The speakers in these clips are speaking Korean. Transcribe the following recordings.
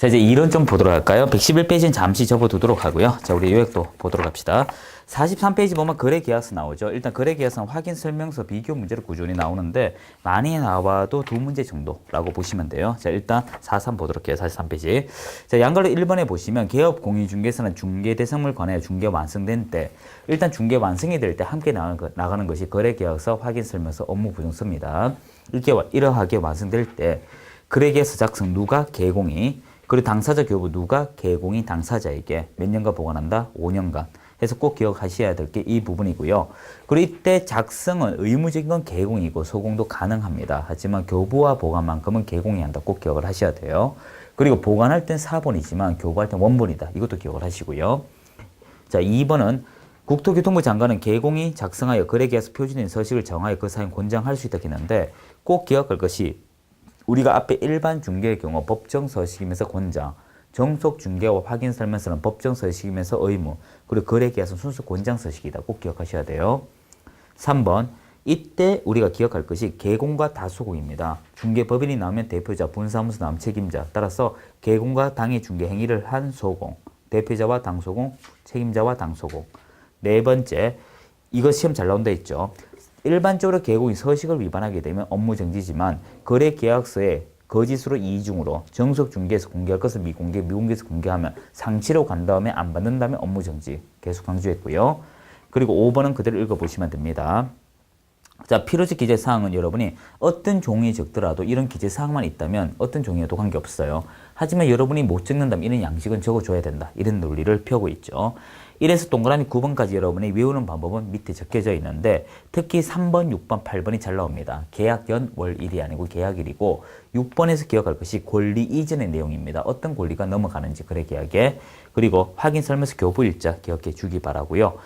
자, 이제 이론 좀 보도록 할까요? 111페이지는 잠시 접어두도록 하고요. 자, 우리 요약도 보도록 합시다. 43페이지 보면 거래계약서 나오죠. 일단 거래계약서는 확인 설명서 비교 문제로 꾸준히 나오는데 많이 나와도 두 문제 정도라고 보시면 돼요. 자, 일단 43 보도록 해요. 43페이지. 자, 양갈로 1번에 보시면 개업 공인중개사는 중개 대상물 관하여 중개 완성된 때 일단 중개 완성이 될 때 함께 나가는 것이 거래계약서 확인 설명서 업무 보증서입니다. 이러하게 완성될 때 거래계약서 작성 누가 개공이 그리고 당사자 교부 누가 개공이 당사자에게 몇 년간 보관한다? 5년간. 해서 꼭 기억하셔야 될 게 이 부분이고요. 그리고 이때 작성은 의무적인 건 개공이고 소공도 가능합니다. 하지만 교부와 보관만큼은 개공이 한다. 꼭 기억을 하셔야 돼요. 그리고 보관할 땐 4번이지만 교부할 땐 원본이다. 이것도 기억을 하시고요. 자, 2번은 국토교통부 장관은 개공이 작성하여 거래계약서 표준인 서식을 정하여 그 사용 권장할 수 있다 했는데 꼭 기억할 것이 우리가 앞에 일반 중개의 경우 법정 서식이면서 권장, 정속 중개와 확인 설명서는 법정 서식이면서 의무, 그리고 거래계약서는 순수 권장 서식이다. 꼭 기억하셔야 돼요. 3번, 이때 우리가 기억할 것이 개공과 다소공입니다. 중개법인이 나오면 대표자, 분사무소 나오면 책임자. 따라서 개공과 당의 중개 행위를 한 소공, 대표자와 당소공, 책임자와 당소공. 네 번째, 이거 시험 잘 나온다 했죠. 일반적으로 개공이 서식을 위반하게 되면 업무 정지지만 거래계약서에 거짓으로 이중으로 정석 중개에서 공개할 것을 미공개, 미공개에서 공개하면 상치로 간 다음에 안 받는다면 업무 정지. 계속 강조했고요. 그리고 5번은 그대로 읽어보시면 됩니다. 자, 필요적 기재사항은 여러분이 어떤 종이 적더라도 이런 기재사항만 있다면 어떤 종이어도 관계없어요. 하지만 여러분이 못 적는다면 이런 양식은 적어줘야 된다. 이런 논리를 펴고 있죠. 1에서 동그라미 9번까지 여러분이 외우는 방법은 밑에 적혀져 있는데 특히 3번, 6번, 8번이 잘 나옵니다. 계약연 월일이 아니고 계약일이고 6번에서 기억할 것이 권리 이전의 내용입니다. 어떤 권리가 넘어가는지 거래계약에. 그리고 확인 설명서 교부일자 기억해 주기 바라고요.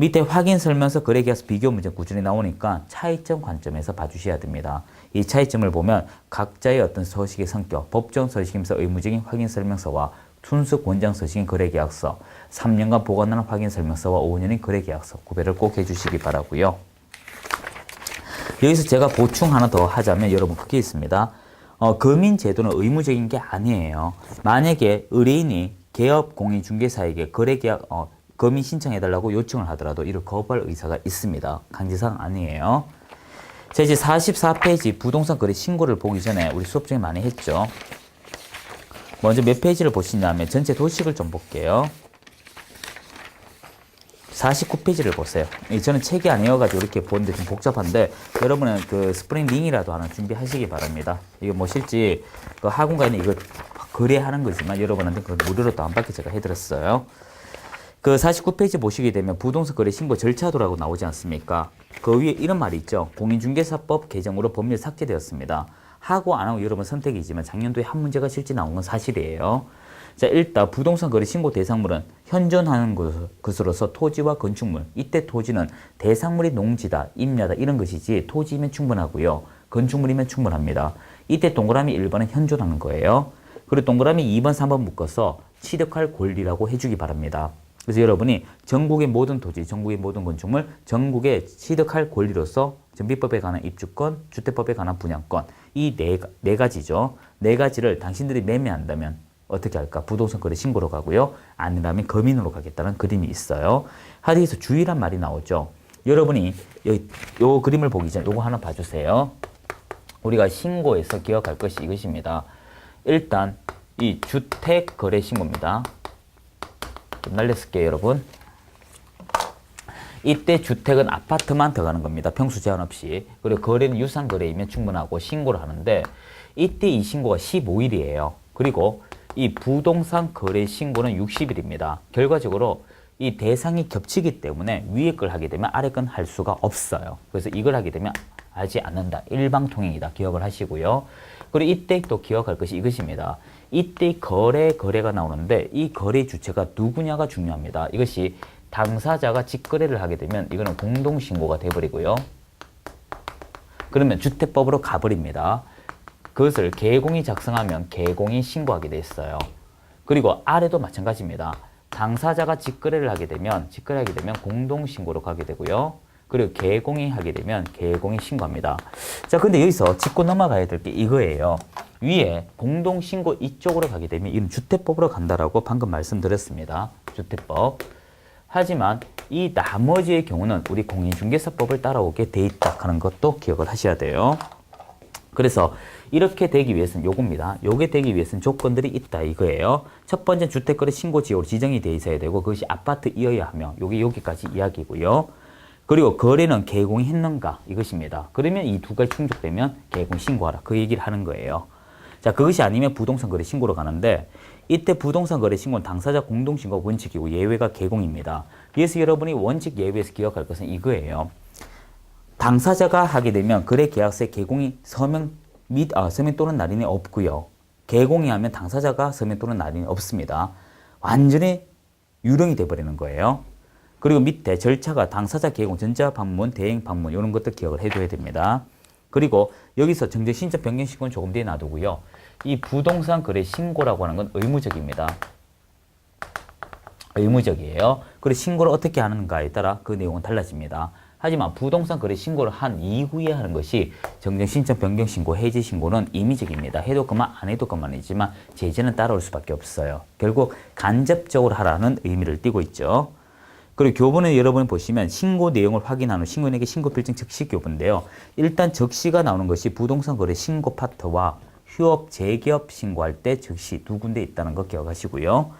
밑에 확인 설명서 거래계약서 비교 문제 꾸준히 나오니까 차이점 관점에서 봐주셔야 됩니다. 이 차이점을 보면 각자의 어떤 서식의 성격, 법정 서식이면서 의무적인 확인 설명서와 순수 권장 서식인 거래계약서, 3년간 보관하는 확인 설명서와 5년인 거래계약서 구별을 꼭 해주시기 바라고요. 여기서 제가 보충 하나 더 하자면 여러분 그게 있습니다. 거민제도는 의무적인 게 아니에요. 만약에 의뢰인이 개업 공인중개사에게 거래계약 거민 신청해달라고 요청을 하더라도 이를 거부할 의사가 있습니다. 강제사항 아니에요. 자, 이제 44페이지 부동산 거래 신고를 보기 전에 우리 수업 중에 많이 했죠. 먼저 몇 페이지를 보시냐면 전체 도식을 좀 볼게요. 49페이지를 보세요. 저는 책이 아니어가지고 이렇게 보는데 좀 복잡한데 여러분은 그 스프링 링이라도 하나 준비하시기 바랍니다. 이거 뭐 실제 그 학원가에는 이거 거래하는 거지만 여러분한테 그걸 무료로 또 안 받게 제가 해드렸어요. 그 49페이지 보시게 되면 부동산 거래 신고 절차도라고 나오지 않습니까? 그 위에 이런 말이 있죠. 공인중개사법 개정으로 법률 삭제되었습니다. 하고 안 하고 여러분 선택이지만 작년도에 한 문제가 실제 나온 건 사실이에요. 자, 일단 부동산 거래 신고 대상물은 현존하는 것으로서 토지와 건축물. 이때 토지는 대상물이 농지다, 임야다 이런 것이지 토지이면 충분하고요. 건축물이면 충분합니다. 이때 동그라미 1번은 현존하는 거예요. 그리고 동그라미 2번, 3번 묶어서 취득할 권리라고 해주기 바랍니다. 그래서 여러분이 전국의 모든 토지, 전국의 모든 건축물, 전국에 취득할 권리로서 정비법에 관한 입주권, 주택법에 관한 분양권 이 네 가지죠. 네 가지를 당신들이 매매한다면 어떻게 할까? 부동산 거래 신고로 가고요. 아니라면 거민으로 가겠다는 그림이 있어요. 하디에서 주의란 말이 나오죠. 여러분이 요 그림을 보기 전에 요거 하나 봐주세요. 우리가 신고에서 기억할 것이 이것입니다. 일단 이 주택 거래 신고입니다. 좀 날려쓸게요, 여러분. 이때 주택은 아파트만 들어가는 겁니다. 평수 제한 없이. 그리고 거래는 유상 거래이면 충분하고 신고를 하는데 이때 이 신고가 15일이에요. 그리고 이 부동산 거래 신고는 60일입니다. 결과적으로 이 대상이 겹치기 때문에 위에 걸 하게 되면 아래 건 할 수가 없어요. 그래서 이걸 하게 되면 하지 않는다. 일방통행이다. 기억을 하시고요. 그리고 이때 또 기억할 것이 이것입니다. 이때 거래가 나오는데 이 거래 주체가 누구냐가 중요합니다. 이것이 당사자가 직거래를 하게 되면 이거는 공동신고가 돼버리고요. 그러면 주택법으로 가버립니다. 그것을 개공이 작성하면 개공이 신고하게 돼 있어요. 그리고 아래도 마찬가지입니다. 당사자가 직거래를 하게 되면 공동신고로 가게 되고요. 그리고 개공이 하게 되면 개공이 신고합니다. 자, 근데 여기서 짚고 넘어가야 될 게 이거예요. 위에 공동신고 이쪽으로 가게 되면 이는 주택법으로 간다라고 방금 말씀드렸습니다. 주택법. 하지만 이 나머지의 경우는 우리 공인중개사법을 따라오게 돼 있다 하는 것도 기억을 하셔야 돼요. 그래서 이렇게 되기 위해서는 요겁니다. 요게 되기 위해서는 조건들이 있다 이거예요. 첫 번째 주택거래 신고 지역으로 지정이 돼 있어야 되고 그것이 아파트이어야 하며 요게 여기까지 이야기고요. 그리고 거래는 개공이 했는가 이것입니다. 그러면 이 두 가지 충족되면 개공 신고하라 그 얘기를 하는 거예요. 자, 그것이 아니면 부동산 거래 신고로 가는데 이때 부동산 거래 신고는 당사자 공동신고 원칙이고 예외가 개공입니다. 그래서 여러분이 원칙 예외에서 기억할 것은 이거예요. 당사자가 하게 되면 거래 계약서에 개공이 서명 서명 또는 날인이 없고요. 개공이 하면 당사자가 서명 또는 날인이 없습니다. 완전히 유령이 돼버리는 거예요. 그리고 밑에 절차가 당사자 개공, 전자 방문, 대행 방문 이런 것들 기억을 해줘야 됩니다. 그리고 여기서 정정 신청 변경 신고는 조금 뒤에 놔두고요. 이 부동산 거래 신고라고 하는 건 의무적입니다. 의무적이에요. 그리고 신고를 어떻게 하는가에 따라 그 내용은 달라집니다. 하지만 부동산 거래 신고를 한 이후에 하는 것이 정정 신청 변경 신고, 해지 신고는 임의적입니다. 해도 그만 안 해도 그만이지만 제재는 따라올 수밖에 없어요. 결국 간접적으로 하라는 의미를 띠고 있죠. 그리고 교본에 여러분 보시면 신고 내용을 확인한 후 신고인에게 신고 필증 즉시 교본인데요. 일단 즉시가 나오는 것이 부동산 거래 신고 파트와 휴업 재개업 신고할 때 즉시 두 군데 있다는 거 기억하시고요.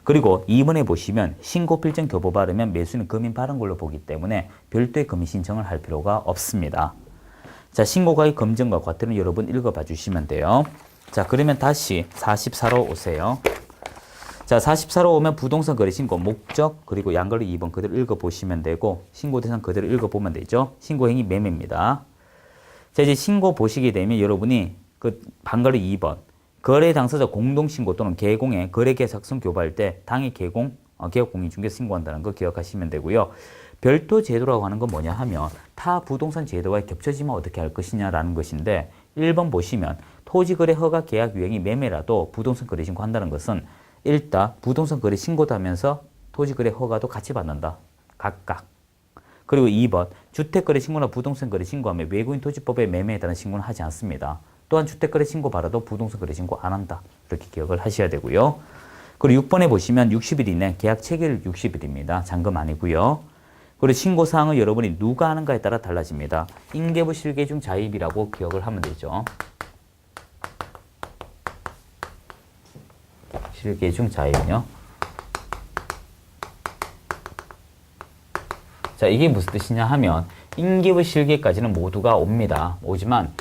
그리고 2번에 보시면 신고 필증 교보 바르면 매수인은 금인 바른 걸로 보기 때문에 별도의 금인 신청을 할 필요가 없습니다. 자, 신고가액 검증과 과태료는 여러분 읽어봐 주시면 돼요. 자, 그러면 다시 44로 오세요. 자, 44로 오면 부동산 거래 신고 목적 그리고 양걸로 2번 그대로 읽어보시면 되고 신고 대상 그대로 읽어보면 되죠. 신고행위 매매입니다. 자, 이제 신고 보시게 되면 여러분이 그 반걸로 2번 거래 당사자 공동신고 또는 개공에 거래계약 작성 교부할 때 당일 개공, 개업공인중개사 신고한다는 거 기억하시면 되고요. 별도 제도라고 하는 건 뭐냐 하면 타 부동산 제도와 겹쳐지면 어떻게 할 것이냐라는 것인데 1번 보시면 토지거래 허가 계약 유형이 매매라도 부동산 거래 신고한다는 것은 일단 부동산 거래 신고도 하면서 토지거래 허가도 같이 받는다. 각각. 그리고 2번 주택거래 신고나 부동산 거래 신고하면 외국인 토지법에 매매에 따른 신고는 하지 않습니다. 또한 주택거래 신고 받아도 부동산 거래 신고 안 한다. 이렇게 기억을 하셔야 되고요. 그리고 6번에 보시면 60일 이내 계약 체결 60일입니다. 잔금 아니고요. 그리고 신고사항은 여러분이 누가 하는가에 따라 달라집니다. 인계부 실계 중 자입이라고 기억을 하면 되죠. 실계 중 자입은요. 자, 이게 무슨 뜻이냐 하면 인계부 실계까지는 모두가 옵니다. 오지만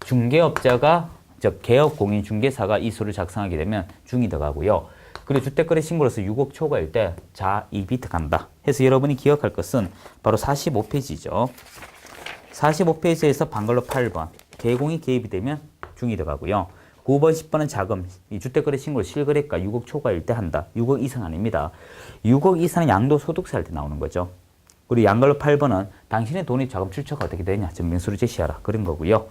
중개업자가 즉 개업공인중개사가 이 서류를 작성하게 되면 중이 들어가고요. 그리고 주택거래 신고로서 6억 초과일 때 자입이 들어간다. 해서 여러분이 기억할 것은 바로 45페이지죠. 45페이지에서 반걸로 8번 개공이 개입이 되면 중이 들어가고요. 9번, 10번은 자금, 이 주택거래 신고를 실거래가 6억 초과일 때 한다. 6억 이상 아닙니다. 6억 이상은 양도소득세 할 때 나오는 거죠. 그리고 양걸로 8번은 당신의 돈이 자금 출처가 어떻게 되냐 증명서를 제시하라 그런 거고요.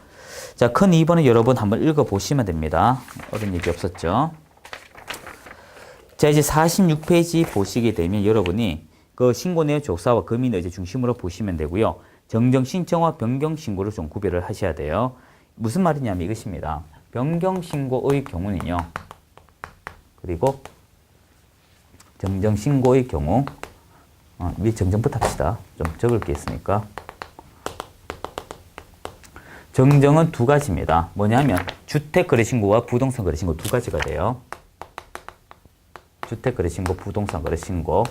자, 큰 2번은 여러분 한번 읽어보시면 됩니다. 어려운 얘기 없었죠. 자, 이제 46페이지 보시게 되면 여러분이 그 신고 내용 조사와 금인 의제 중심으로 보시면 되고요. 정정 신청과 변경 신고를 좀 구별을 하셔야 돼요. 무슨 말이냐면 이것입니다. 변경 신고의 경우는요. 그리고 정정 신고의 경우 위에 정정부터 합시다. 좀 적을 게 있으니까. 정정은 두 가지입니다. 뭐냐면 주택거래신고와 부동산거래신고 두 가지가 돼요. 주택거래신고, 부동산거래신고.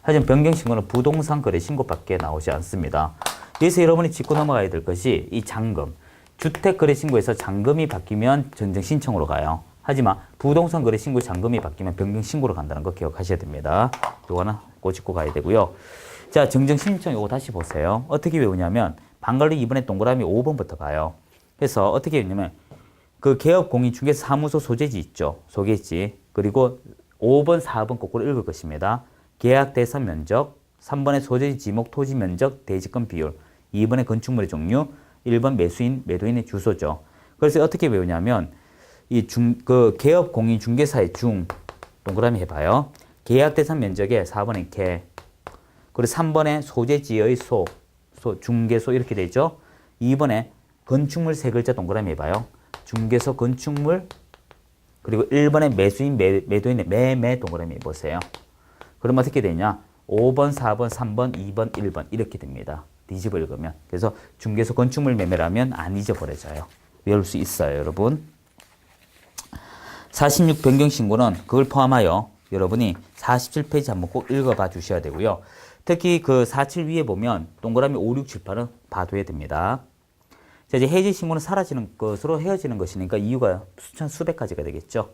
하지만 변경신고는 부동산거래신고밖에 나오지 않습니다. 그래서 여러분이 짚고 넘어가야 될 것이 이 잔금. 주택거래신고에서 잔금이 바뀌면 정정신청으로 가요. 하지만 부동산거래신고 잔금이 바뀌면 변경신고로 간다는 거 기억하셔야 됩니다. 요거는 꼭 짚고 가야 되고요. 자, 정정신청 요거 다시 보세요. 어떻게 외우냐면 반갈로 2번에 동그라미 5번부터 가요. 그래서 어떻게 했냐면 그 개업공인중개사 사무소 소재지 있죠. 소개지. 그리고 5번, 4번 거꾸로 읽을 것입니다. 계약 대상 면적, 3번의 소재지 지목 토지 면적 대지권 비율, 2번의 건축물의 종류, 1번 매수인, 매도인의 주소죠. 그래서 어떻게 외우냐면 그 개업공인중개사의 중 동그라미 해봐요. 계약 대상 면적에 4번의 개, 그리고 3번의 소재지의 소, 중개소 이렇게 되죠. 2번에 건축물 세 글자 동그라미 해봐요. 중개소 건축물 그리고 1번에 매수인 매도인의 매매 동그라미 해보세요. 그럼 어떻게 되냐? 5번, 4번, 3번, 2번, 1번 이렇게 됩니다. 뒤집어 읽으면. 그래서 중개소 건축물 매매라면 안 잊어버려져요. 외울 수 있어요, 여러분. 46 변경 신고는 그걸 포함하여 여러분이 47페이지 한번 꼭 읽어봐 주셔야 되고요. 특히 그 47 위에 보면 동그라미 5, 6, 7, 8은 봐둬야 됩니다. 자, 이제 해지 신고는 사라지는 것으로 헤어지는 것이니까 이유가 수천 수백 가지가 되겠죠.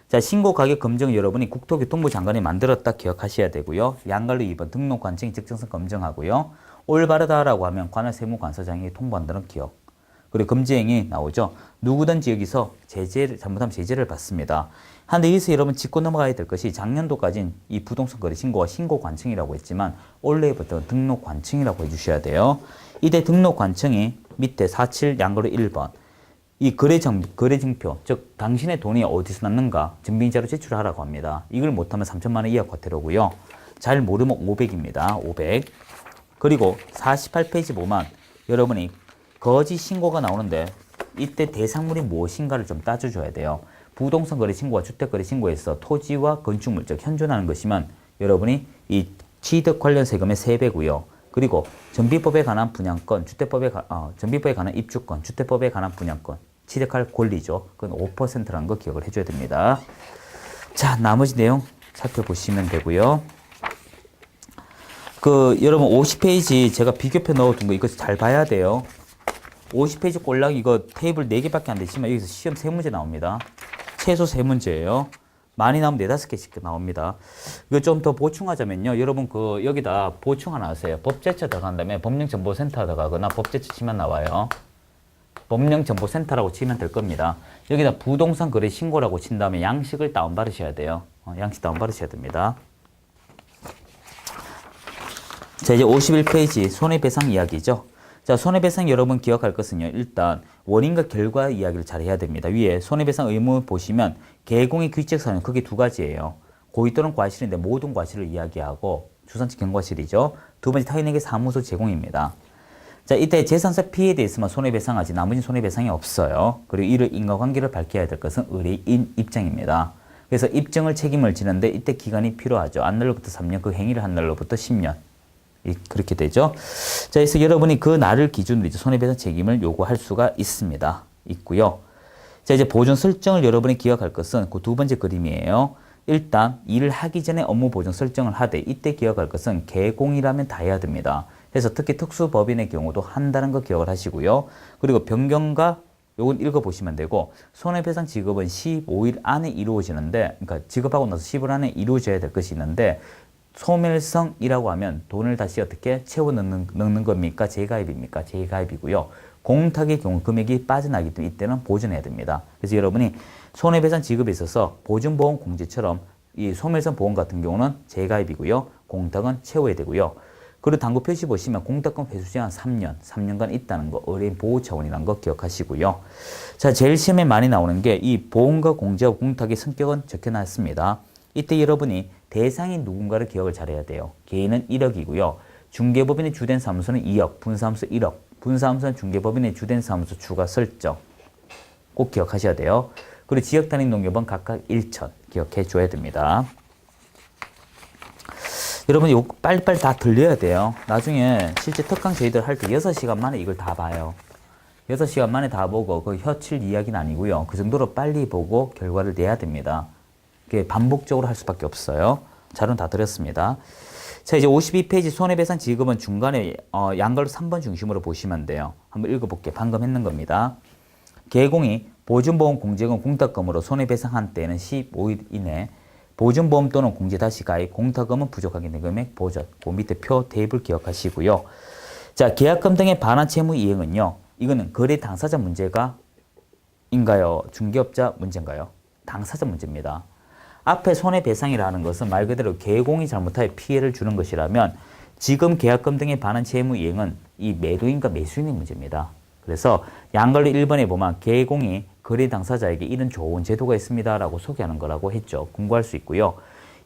자, 신고 가격 검증은 여러분이 국토교통부 장관이 만들었다 기억하셔야 되고요. 양갈로 2번 등록 관청이 적정성 검증하고요. 올바르다라고 하면 관할 세무관서장이 통보한다는 기억. 그리고 금지행위 나오죠. 누구든지 여기서 잘못하면 제재를 받습니다. 한데 여기서 여러분 짚고 넘어가야 될 것이 작년도까지는 이 부동산 거래 신고가 신고관청이라고 했지만 올해부터 등록관청이라고 해주셔야 돼요. 이때 등록관청이 밑에 47 양거로 1번 이 거래증표, 즉 당신의 돈이 어디서 났는가 증빙자로 제출하라고 합니다. 이걸 못하면 3천만 원 이하 과태료고요. 잘 모르면 500입니다. 500. 그리고 48페이지 보면 여러분이 거짓 신고가 나오는데 이때 대상물이 무엇인가를 좀 따져줘야 돼요. 부동산 거래 신고와 주택 거래 신고에서 토지와 건축물, 즉 현존하는 것이면 여러분이 이 취득 관련 세금의 3배고요. 그리고 전비법에 관한 분양권, 전비법에 관한 입주권, 주택법에 관한 분양권, 취득할 권리죠. 그건 5%라는 거 기억을 해줘야 됩니다. 자, 나머지 내용 살펴보시면 되고요. 여러분 50페이지 제가 비교표 넣어둔 거 이거 잘 봐야 돼요. 50페이지 꼴랑 이거 테이블 4개밖에 안 되지만 여기서 시험 3문제 나옵니다. 최소 3문제예요. 많이 나오면 4, 5개씩 나옵니다. 이거 좀 더 보충하자면요. 여러분 여기다 보충 하나 하세요. 법제처 들어간 다음에 법령정보센터 들어가거나 법제처 치면 나와요. 법령정보센터라고 치면 될 겁니다. 여기다 부동산 거래 신고라고 친 다음에 양식을 다운받으셔야 돼요. 양식 다운받으셔야 됩니다. 자, 이제 51페이지 손해배상 이야기죠. 자, 손해배상 여러분 기억할 것은요. 일단 원인과 결과 이야기를 잘 해야 됩니다. 위에 손해배상 의무 보시면 개공의 규칙사유는 크게 2가지예요. 고의 또는 과실인데 모든 과실을 이야기하고 주산치 경과실이죠. 두 번째 타인에게 사무소 제공입니다. 자, 이때 재산사 피해에 대해서만 손해배상하지 나머지 손해배상이 없어요. 그리고 이를 인과관계를 밝혀야 될 것은 의뢰인 입장입니다. 그래서 입증을 책임을 지는데 이때 기간이 필요하죠. 한 날로부터 3년, 그 행위를 한 날로부터 10년. 그렇게 되죠. 자, 그래서 여러분이 그 날을 기준으로 이제 손해배상 책임을 요구할 수가 있고요. 자, 이제 보존 설정을 여러분이 기억할 것은 그 두 번째 그림이에요. 일단 일을 하기 전에 업무 보존 설정을 하되 이때 기억할 것은 개공이라면 다 해야 됩니다. 그래서 특히 특수법인의 경우도 한다는 거 기억을 하시고요. 그리고 변경과 요건 읽어보시면 되고 손해배상 지급은 15일 안에 이루어지는데 그러니까 지급하고 나서 10일 안에 이루어져야 될 것이 있는데 소멸성이라고 하면 돈을 다시 어떻게 채워 넣는 겁니까? 재가입입니까? 재가입이고요. 공탁의 경우 금액이 빠져나기 때문에 이때는 보존해야 됩니다. 그래서 여러분이 손해배상 지급에 있어서 보증보험 공제처럼 이 소멸성 보험 같은 경우는 재가입이고요. 공탁은 채워야 되고요. 그리고 당구 표시 보시면 공탁금 회수 제한 3년간 있다는 거, 의뢰인 보호 차원이라는 거 기억하시고요. 자, 제일 시험에 많이 나오는 게 이 보험과 공제와 공탁의 성격은 적혀놨습니다. 이때 여러분이 대상이 누군가를 기억을 잘해야 돼요. 개인은 1억이고요. 중개법인의 주된 사무소는 2억, 분사무소 1억, 분사무소는 중개법인의 주된 사무소 추가 설정 꼭 기억하셔야 돼요. 그리고 지역단위 농협은 각각 1천 기억해 줘야 됩니다. 여러분 이거 빨리빨리 다 들려야 돼요. 나중에 실제 특강 저희들 할 때 6시간 만에 이걸 다 봐요. 6시간 만에 다 보고 그 혀칠 이야기는 아니고요. 그 정도로 빨리 보고 결과를 내야 됩니다. 반복적으로 할 수밖에 없어요. 자료는 다 드렸습니다. 자, 이제 52페이지 손해배상 지급은 중간에 양가로 3번 중심으로 보시면 돼요. 한번 읽어볼게요. 방금 했는 겁니다. 개공이 보증보험 공제금 공탁금으로 손해배상한 때는 15일 이내 보증보험 또는 공제 다시 가입 공탁금은 부족하게 된 금액 보전. 그 밑에 표 테이블 기억하시고요. 자, 계약금 등의 반환 채무 이행은요. 이거는 거래 당사자 문제가 인가요? 중개업자 문제인가요? 당사자 문제입니다. 앞에 손해배상이라는 것은 말 그대로 개공이 잘못하여 피해를 주는 것이라면 지금 계약금 등의 반환 채무 이행은 이 매도인과 매수인의 문제입니다. 그래서 양관리 1번에 보면 개공이 거래 당사자에게 이런 좋은 제도가 있습니다 라고 소개하는 거라고 했죠. 공부할 수 있고요.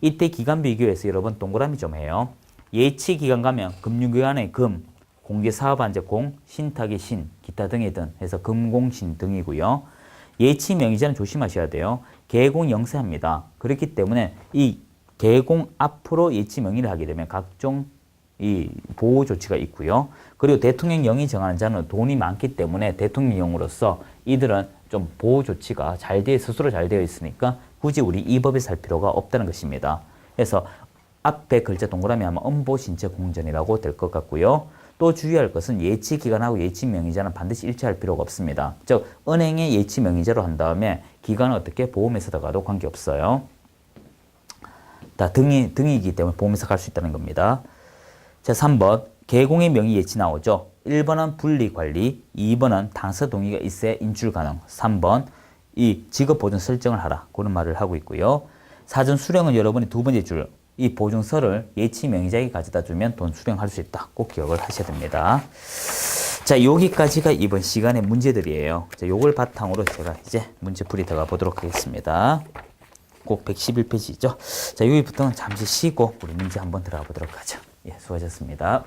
이때 기간 비교해서 여러분 동그라미 좀 해요. 예치 기간 가면 금융기관의 금, 공개사업안제 공, 신탁의 신, 기타 등의 등 해서 금공신 등이고요. 예치 명의자는 조심하셔야 돼요. 계공 영세합니다. 그렇기 때문에 이 계공 앞으로 예치 명의를 하게 되면 각종 이 보호 조치가 있고요. 그리고 대통령 영이 정하는 자는 돈이 많기 때문에 대통령령으로서 이들은 좀 보호 조치가 스스로 잘 되어 있으니까 굳이 우리 이 법에 살 필요가 없다는 것입니다. 그래서 앞에 글자 동그라미 하면 엄보신체 공전이라고 될 것 같고요. 또 주의할 것은 예치 기간하고 예치 명의자는 반드시 일치할 필요가 없습니다. 즉 은행의 예치 명의자로 한 다음에 기간은 어떻게 보험회사 들어가도 관계없어요. 다 등이기 때문에 보험회사 갈 수 있다는 겁니다. 자, 3번 계공의 명의 예치 나오죠. 1번은 분리관리, 2번은 당사 동의가 있어야 인출 가능, 3번 이 직업보증 설정을 하라 그런 말을 하고 있고요. 사전 수령은 여러분이 두 번째 줄 이 보증서를 예치 명의자에게 가져다 주면 돈 수령할 수 있다. 꼭 기억을 하셔야 됩니다. 자, 여기까지가 이번 시간의 문제들이에요. 자, 요걸 바탕으로 제가 이제 문제풀이 들어가 보도록 하겠습니다. 꼭 111페이지죠. 자, 여기부터는 잠시 쉬고 우리 문제 한번 들어가 보도록 하죠. 예, 수고하셨습니다.